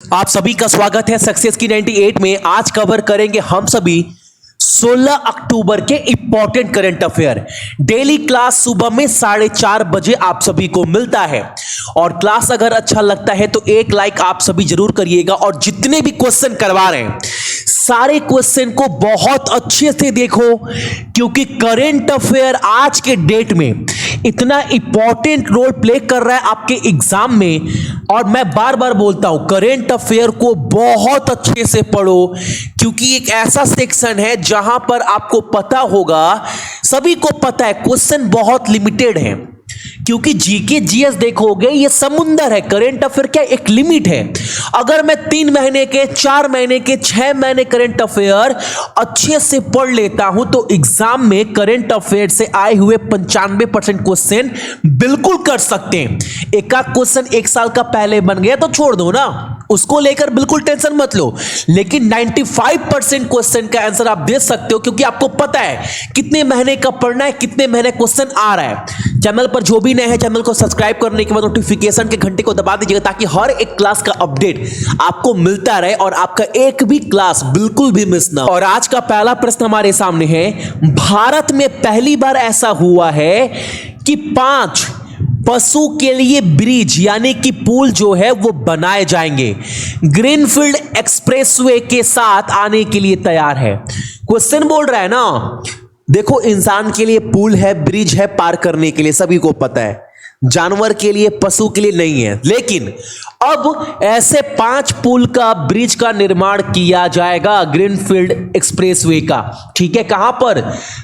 आप सभी का स्वागत है सक्सेस की 98 में। आज कवर करेंगे हम सभी 16 अक्टूबर के important current affair. Daily class सुबह में 4:30 बजे आप सभी को मिलता है और क्लास अगर अच्छा लगता है तो एक लाइक आप सभी जरूर करिएगा। और जितने भी क्वेश्चन करवा रहे हैं सारे क्वेश्चन को बहुत अच्छे से देखो, क्योंकि करंट अफेयर आज के डेट में इतना इंपॉर्टेंट रोल प्ले कर रहा है आपके एग्जाम में। और मैं बार बार बोलता हूं करंट अफेयर को बहुत अच्छे से पढ़ो, क्योंकि एक ऐसा सेक्शन है जहां पर आपको पता होगा, सभी को पता है क्वेश्चन बहुत लिमिटेड है, क्योंकि जीके जीएस देखोगे ये समुंदर है। करंट अफेयर क्या एक लिमिट है। अगर मैं 3 महीने के, 4 महीने के, 6 महीने करंट अफेयर अच्छे से पढ़ लेता हूं तो एग्जाम में करंट अफेयर से आए हुए 95% क्वेश्चन बिल्कुल कर सकते हैं। एक आध क्वेश्चन 1 साल का पहले बन गया तो छोड़ दो ना, उसको लेकर बिल्कुल टेंशन मत लो, लेकिन 95% क्वेश्चन का आंसर आप दे सकते हो, क्योंकि आपको पता है कितने महीने का पढ़ना है, कितने महीने क्वेश्चन आ रहा है। चैनल पर जो भी नए हैं चैनल को सब्सक्राइब करने के बाद नोटिफिकेशन के घंटे को दबा दीजिएगा, ताकि हर एक क्लास का अपडेट आपको मिलता रहे और आपका एक भी क्लास बिल्कुल भी मिस ना हो। और आज का पहला प्रश्न हमारे सामने है, भारत में पहली बार ऐसा हुआ है कि 5 पशु के लिए ब्रिज यानी कि पुल जो है वो बनाए जाएंगे, ग्रीनफील्ड एक्सप्रेसवे के साथ आने के लिए तैयार है। क्वेश्चन बोल रहा है ना, देखो इंसान के लिए पुल है, ब्रिज है पार करने के लिए, सभी को पता है, जानवर के लिए, पशु के लिए नहीं है, लेकिन अब ऐसे 5 पुल का, ब्रिज का निर्माण किया जाएगा ग्रीनफील्ड एक्सप्रेसवे का। ठीक है, कहां पर?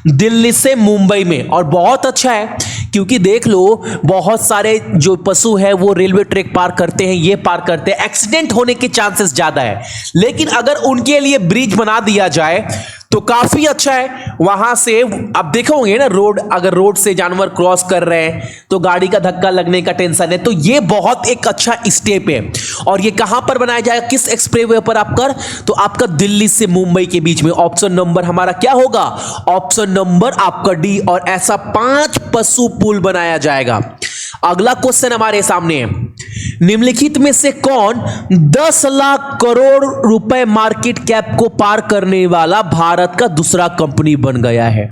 दिल्ली से मुंबई में। और बहुत अच्छा है, क्योंकि देख लो बहुत सारे जो पशु है वो रेलवे ट्रैक पार करते हैं, ये पार करते हैं, एक्सीडेंट होने के चांसेस ज्यादा है, लेकिन अगर उनके लिए ब्रिज बना दिया जाए तो काफी अच्छा है। वहां से अब देखोगे ना, रोड, अगर रोड से जानवर क्रॉस कर रहे हैं तो गाड़ी का धक्का लगने का टेंशन है, तो ये बहुत एक अच्छा स्टेप है। और ये कहां पर बनाया जाएगा, किस एक्सप्रेसवे पर आपका? तो आपका दिल्ली से मुंबई के बीच में। ऑप्शन नंबर हमारा क्या होगा? ऑप्शन नंबर आपका डी। और ऐसा 5 पशु पुल बनाया जाएगा। अगला क्वेश्चन हमारे सामने है, निम्नलिखित में से कौन 10 लाख करोड़ रुपए मार्केट कैप को पार करने वाला भारत का दूसरा कंपनी बन गया है?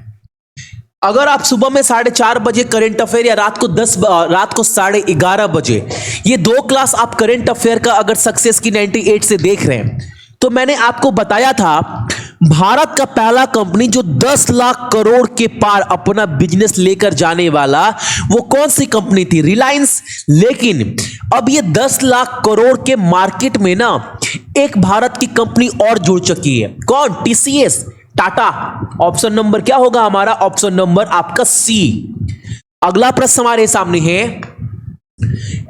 अगर आप सुबह में 4:30 बजे करंट अफेयर या रात को 11:30 बजे, ये 2 क्लास आप करंट अफेयर का अगर सक्सेस की 98 से देख रहे हैं, तो मैंने आपको बताया था भारत का पहला कंपनी जो 10 लाख करोड़ के पार अपना बिजनेस लेकर जाने वाला, वो कौन सी कंपनी थी? रिलायंस। लेकिन अब ये 10 लाख करोड़ के मार्केट में ना एक भारत की कंपनी और जुड़ चुकी है। कौन? टीसीएस, टाटा। ऑप्शन नंबर क्या होगा हमारा? ऑप्शन नंबर आपका सी। अगला प्रश्न हमारे सामने है,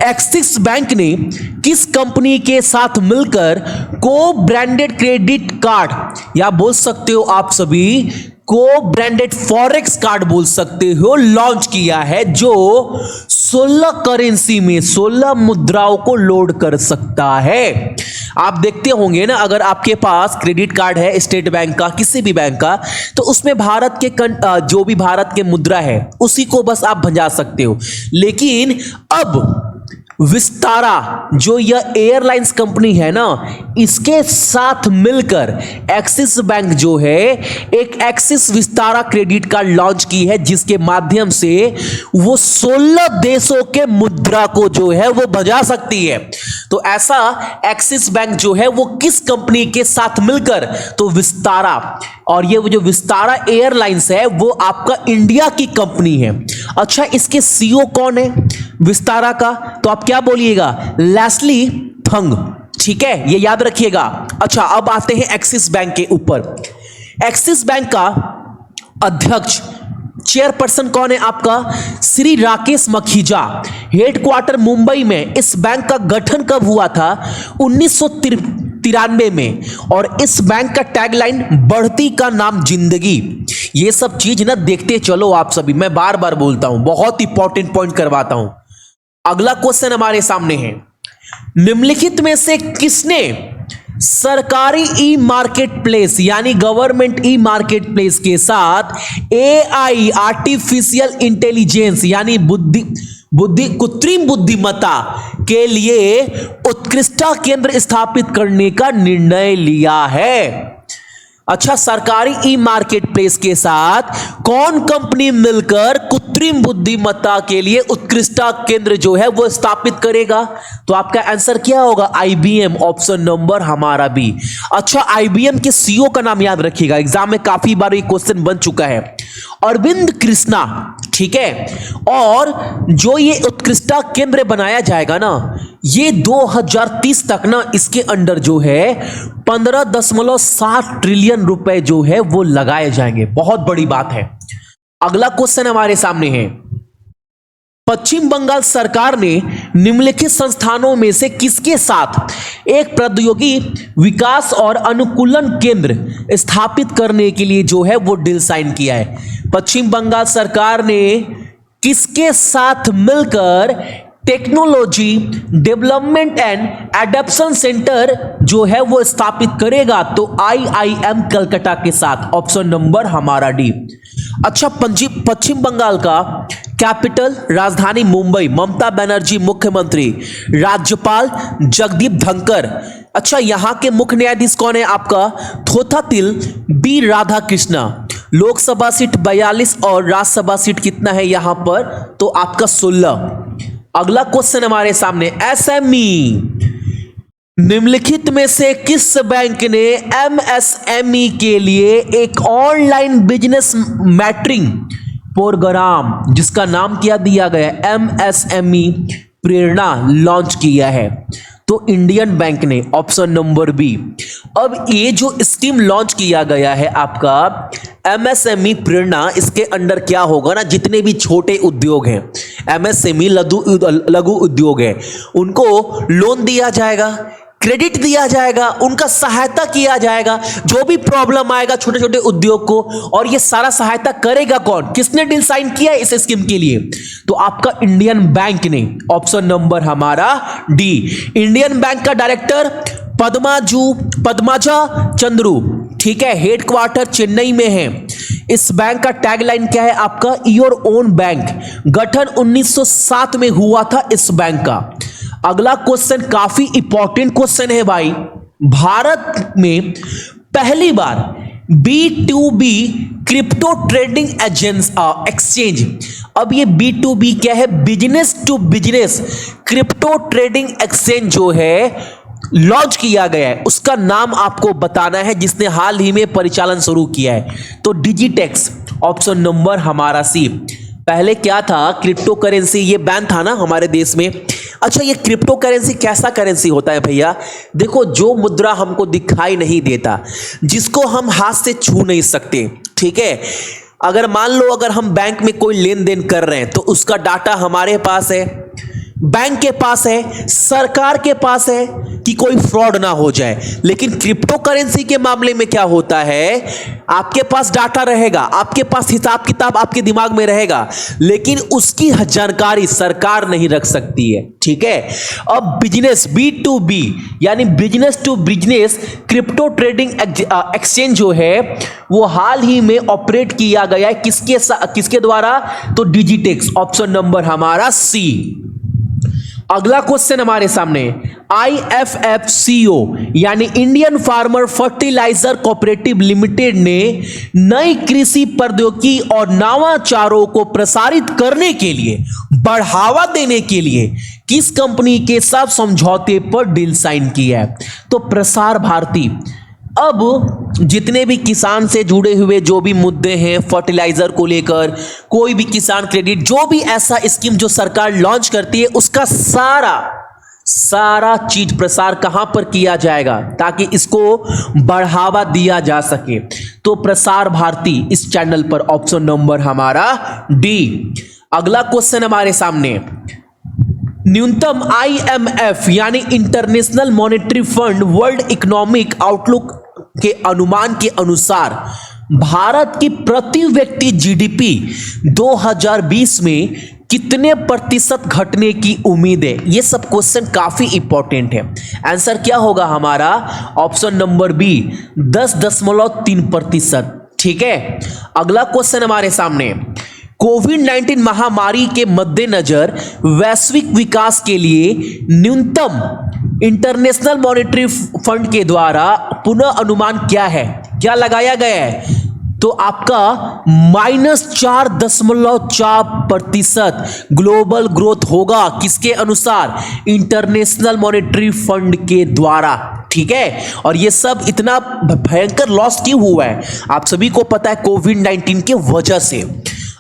एक्सिस बैंक ने किस कंपनी के साथ मिलकर को ब्रांडेड क्रेडिट कार्ड, या बोल सकते हो आप सभी को ब्रांडेड फॉरेक्स कार्ड बोल सकते हो, लॉन्च किया है, जो 16 करेंसी में 16 मुद्राओं को लोड कर सकता है? आप देखते होंगे ना, अगर आपके पास क्रेडिट कार्ड है स्टेट बैंक का, किसी भी बैंक का, तो उसमें भारत के जो भी भारत के मुद्रा है उसी को बस आप भंजा सकते हो। लेकिन अब विस्तारा जो यह एयरलाइंस कंपनी है ना, इसके साथ मिलकर एक्सिस बैंक जो है एक axis Vistara credit card launch की है, जिसके माध्यम से वो 16 देशों के मुद्रा को जो है वो भजा सकती है। तो ऐसा एक्सिस बैंक जो है वो किस कंपनी के साथ मिलकर? तो विस्तारा। और ये जो विस्तारा एयरलाइंस है वो आपका इंडिया की कंपनी है। अच्छा, इसके सीईओ कौन है विस्तारा का? तो आप क्या बोलिएगा? लेस्ली फंग। ठीक है, ये याद रखिएगा। अच्छा, अब आते हैं एक्सिस बैंक के ऊपर। एक्सिस बैंक का अध्यक्ष, चेयरपर्सन कौन है आपका? श्री राकेश मखीजा। हेडक्वार्टर मुंबई में। इस बैंक का गठन कब हुआ था? 1993 में। और इस बैंक का टैगलाइन बढ़ती का नाम जिंदगी। ये सब चीज ना देखते चलो आप सभी, मैं बार बार बोलता हूं, बहुत इंपॉर्टेंट पॉइंट करवाता हूं। अगला क्वेश्चन हमारे सामने है, निम्नलिखित में से किसने सरकारी ई मार्केट प्लेस यानी गवर्नमेंट ई मार्केट प्लेस के साथ एआई आर्टिफिशियल इंटेलिजेंस यानी कृत्रिम बुद्धिमत्ता के लिए उत्कृष्ट केंद्र स्थापित करने का निर्णय लिया है। अच्छा, सरकारी ई मार्केट प्लेस के साथ कौन कंपनी मिलकर कृत्रिम बुद्धिमत्ता के लिए उत्कृष्ट केंद्र जो है वो स्थापित करेगा? तो आपका आंसर क्या होगा? आईबीएम, ऑप्शन नंबर हमारा बी। अच्छा, आईबीएम के सीईओ का नाम याद रखिएगा, एग्जाम में काफी बार ये क्वेश्चन बन चुका है, अरविंद कृष्णा। ठीक है, और जो ये उत्कृष्ट केंद्र बनाया जाएगा ना, ये 2030 तक ना इसके अंडर जो है 15.7 ट्रिलियन रुपए जो है वो लगाए जाएंगे। बहुत बड़ी बात है। अगला क्वेश्चन हमारे सामने है, पश्चिम बंगाल सरकार ने निम्नलिखित संस्थानों में से किसके साथ एक प्रौद्योगिकी विकास और अनुकूलन केंद्र स्थापित करने के लिए जो है वो डील साइन किया है? पश्चिम बंगाल सरकार ने किसके साथ मिलकर technology development and adaptation centre जो है वो स्थापित करेगा? तो आईआईएम कलकत्ता के साथ, ऑप्शन नंबर हमारा डी। अच्छा, पश्चिम बंगाल का कैपिटल, राजधानी मुंबई, ममता बनर्जी मुख्यमंत्री, राज्यपाल जगदीप धनखड़। अच्छा, यहां के मुख्य न्यायाधीश कौन है आपका? थोथातिल बी राधा कृष्णा। लोकसभा सीट 42 और राज्यसभा सीट कितना है यहां पर? तो आपका 16। अगला क्वेश्चन हमारे सामने, एसएमई, निम्नलिखित में से किस बैंक ने एमएसएमई के लिए एक ऑनलाइन बिजनेस मैट्रिंग प्रोग्राम जिसका नाम क्या दिया गया है? एमएसएमई प्रेरणा लॉन्च किया है? तो इंडियन बैंक ने, ऑप्शन नंबर बी। अब ये जो स्कीम लॉन्च किया गया है आपका एमएसएमई प्रेरणा, इसके अंडर क्या होगा ना, जितने भी छोटे उद्योग हैं, एमएसएमई लघु उद्योग है, उनको लोन दिया जाएगा, क्रेडिट दिया जाएगा, उनका सहायता किया जाएगा, जो भी प्रॉब्लम आएगा छोटे छोटे उद्योग को। और ये सारा सहायता करेगा कौन? किसने डील साइन किया इस स्कीम के लिए? तो आपका इंडियन बैंक ने, ऑप्शन नंबर हमारा डी। इंडियन बैंक का डायरेक्टर पद्माजा चंद्रू। ठीक है, हेडक्वार्टर चेन्नई में है। इस बैंक का टैगलाइन क्या है आपका? Your own bank. गठन 1907 में हुआ था इस बैंक का। अगला क्वेश्चन काफी इंपॉर्टेंट क्वेश्चन है भाई। भारत में पहली बार B2B क्रिप्टो ट्रेडिंग एक्सचेंज, अब ये B2B क्या है? Business to business crypto trading exchange जो है लॉन्च किया गया है, उसका नाम आपको बताना है, जिसने हाल ही में परिचालन शुरू किया है। तो डिजिटेक्स, ऑप्शन नंबर हमारा सी। पहले क्या था? क्रिप्टो करेंसी, ये बैन था ना हमारे देश में। अच्छा, ये क्रिप्टो करेंसी कैसा करेंसी होता है भैया? देखो, जो मुद्रा हमको दिखाई नहीं देता, जिसको हम हाथ से छू नहीं सकते, ठीक है, अगर मान लो अगर हम बैंक में कोई लेन देन कर रहे हैं तो उसका डाटा हमारे पास है, बैंक के पास है, सरकार के पास है, कि कोई फ्रॉड ना हो जाए। लेकिन क्रिप्टो करेंसी के मामले में क्या होता है? आपके पास डाटा रहेगा, आपके पास हिसाब किताब आपके दिमाग में रहेगा, लेकिन उसकी जानकारी सरकार नहीं रख सकती है। ठीक है, अब बिजनेस B2B यानी business to business crypto trading exchange जो है वो हाल ही में ऑपरेट किया गया है, किसके द्वारा? तो डिजिटेक्स, ऑप्शन नंबर हमारा सी। अगला क्वेश्चन हमारे सामने, IFFCO यानी Indian farmer fertilizer cooperative limited ने नई कृषि प्रौद्योगिकी और नवाचारों को प्रसारित करने के लिए, बढ़ावा देने के लिए किस कंपनी के साथ समझौते पर डील साइन किया है? तो प्रसार भारती। अब जितने भी किसान से जुड़े हुए जो भी मुद्दे हैं फर्टिलाइजर को लेकर, कोई भी किसान क्रेडिट, जो भी ऐसा स्कीम जो सरकार लॉन्च करती है, उसका सारा चीज प्रसार कहां पर किया जाएगा ताकि इसको बढ़ावा दिया जा सके? तो प्रसार भारती इस चैनल पर, ऑप्शन नंबर हमारा डी। अगला क्वेश्चन हमारे सामने, न्यूनतम IMF यानी international monetary fund world economic outlook के अनुमान के अनुसार भारत की प्रति व्यक्ति GDP 2020 में कितने प्रतिशत घटने की उम्मीद है? ये सब क्वेश्चन काफी इंपॉर्टेंट है। आंसर क्या होगा हमारा? Option number B, 10.3%। ठीक है, अगला क्वेश्चन हमारे सामने, कोविड-19 महामारी के मद्देनजर वैश्विक विकास के लिए न्यूनतम इंटरनेशनल मॉनेटरी फंड के द्वारा पुनः अनुमान क्या है, क्या लगाया गया है? तो आपका -4.4% ग्लोबल ग्रोथ होगा। किसके अनुसार? इंटरनेशनल मॉनेटरी फंड के द्वारा। ठीक है, और ये सब इतना भयंकर लॉस क्यों हुआ है? आप सभी को पता है, कोविड-19 के वजह से।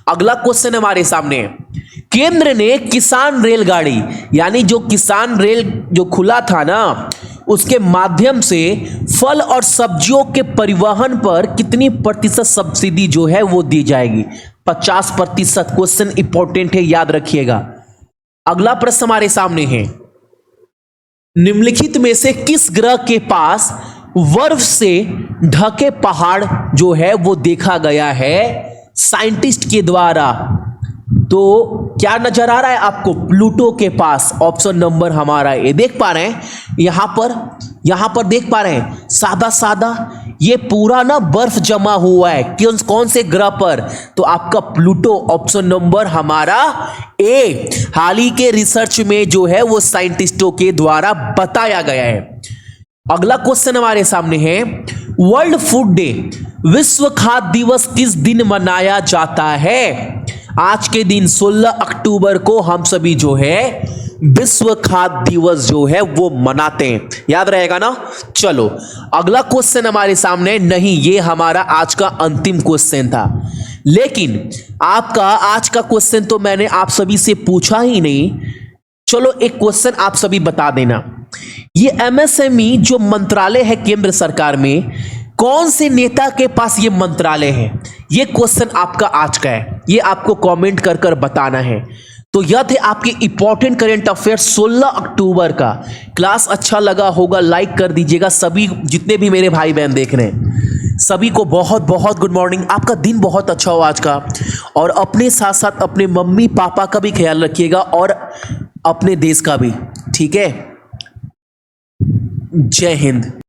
अगला क्वेश्चन हमारे सामने है, केंद्र ने किसान रेलगाड़ी यानी जो किसान रेल जो खुला था ना, उसके माध्यम से फल और सब्जियों के परिवहन पर कितनी प्रतिशत सब्सिडी जो है वो दी जाएगी? 50%। क्वेश्चन इंपॉर्टेंट है, याद रखिएगा। अगला प्रश्न हमारे सामने है, निम्नलिखित में से किस ग्रह के पास बर्फ से ढके पहाड़ जो है वो देखा गया है साइंटिस्ट के द्वारा? तो क्या नजर आ रहा है आपको? प्लूटो के पास। ऑप्शन नंबर हमारा ये देख पा रहे हैं, यहां पर देख पा रहे हैं, सादा सादा ये पूरा ना बर्फ जमा हुआ है। कौन से ग्रह पर? तो आपका प्लूटो। ऑप्शन नंबर हमारा ए। हाल ही के रिसर्च में जो है वो साइंटिस्टों के द्वारा बताया गया है। अगला क्वेश्चन हमारे सामने है, वर्ल्ड फूड डे विश्व खाद्य दिवस किस दिन मनाया जाता है? आज के दिन 16 अक्टूबर को हम सभी जो है विश्व खाद्य दिवस जो है वो मनाते हैं। याद रहेगा ना? चलो अगला क्वेश्चन हमारे सामने। नहीं, ये हमारा आज का अंतिम क्वेश्चन था, लेकिन आपका आज का क्वेश्चन तो मैंने आप सभी से पूछा ही नहीं। चलो एक क्वेश्चन आप सभी बता देना, ये एमएसएमई जो मंत्रालय है केंद्र सरकार में, कौन से नेता के पास ये मंत्रालय है? ये क्वेश्चन आपका आज का है, ये आपको कमेंट कर कर बताना है। तो यह थे आपके इंपॉर्टेंट करंट अफेयर 16 अक्टूबर का। क्लास अच्छा लगा होगा, लाइक कर दीजिएगा। सभी जितने भी मेरे भाई बहन देख रहे हैं, सभी को बहुत बहुत गुड मॉर्निंग। आपका दिन बहुत अच्छा हो आज का, और अपने साथ साथ अपने मम्मी पापा का भी ख्याल रखिएगा और अपने देश का भी। ठीक है, जय हिंद।